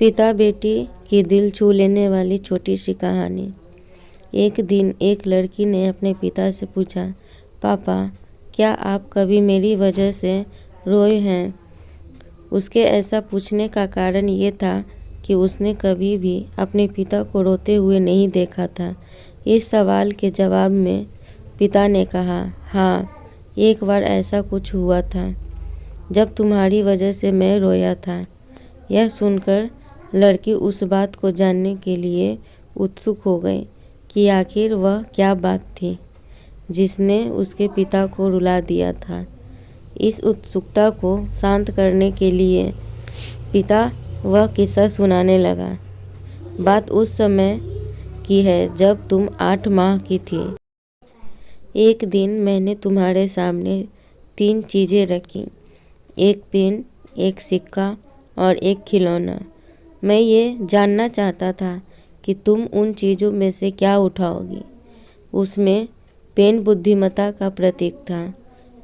पिता बेटी की दिल छू लेने वाली छोटी सी कहानी। एक दिन एक लड़की ने अपने पिता से पूछा, पापा, क्या आप कभी मेरी वजह से रोए हैं? उसके ऐसा पूछने का कारण ये था कि उसने कभी भी अपने पिता को रोते हुए नहीं देखा था। इस सवाल के जवाब में पिता ने कहा, हाँ, एक बार ऐसा कुछ हुआ था जब तुम्हारी वजह से मैं रोया था। यह सुनकर लड़की उस बात को जानने के लिए उत्सुक हो गई कि आखिर वह क्या बात थी जिसने उसके पिता को रुला दिया था। इस उत्सुकता को शांत करने के लिए पिता वह किस्सा सुनाने लगा। बात उस समय की है जब तुम 8 माह की थी। एक दिन मैंने तुम्हारे सामने 3 चीज़ें रखी, एक पेन, एक सिक्का और एक खिलौना। मैं ये जानना चाहता था कि तुम उन चीज़ों में से क्या उठाओगी। उसमें पेन बुद्धिमत्ता का प्रतीक था,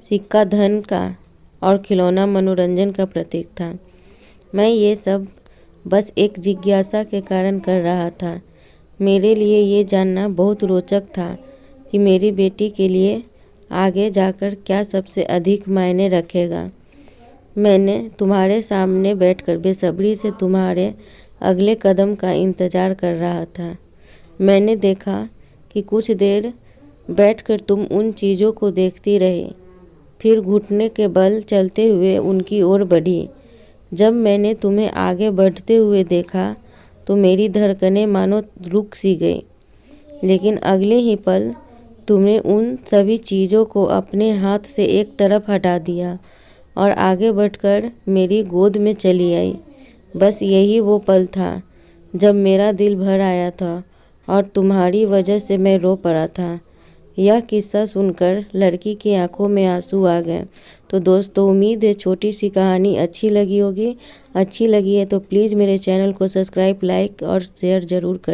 सिक्का धन का और खिलौना मनोरंजन का प्रतीक था। मैं ये सब बस एक जिज्ञासा के कारण कर रहा था। मेरे लिए ये जानना बहुत रोचक था कि मेरी बेटी के लिए आगे जाकर क्या सबसे अधिक मायने रखेगा। मैंने तुम्हारे सामने बैठकर बेसब्री से तुम्हारे अगले कदम का इंतज़ार कर रहा था। मैंने देखा कि कुछ देर बैठकर तुम उन चीज़ों को देखती रही, फिर घुटने के बल चलते हुए उनकी ओर बढ़ी। जब मैंने तुम्हें आगे बढ़ते हुए देखा तो मेरी धड़कनें मानो रुक सी गई, लेकिन अगले ही पल तुमने उन सभी चीज़ों को अपने हाथ से एक तरफ हटा दिया और आगे बढ़कर मेरी गोद में चली आई। बस यही वो पल था जब मेरा दिल भर आया था और तुम्हारी वजह से मैं रो पड़ा था। यह किस्सा सुनकर लड़की की आंखों में आंसू आ गए। तो दोस्तों, उम्मीद है छोटी सी कहानी अच्छी लगी होगी। अच्छी लगी है तो प्लीज़ मेरे चैनल को सब्सक्राइब, लाइक और शेयर ज़रूर करें।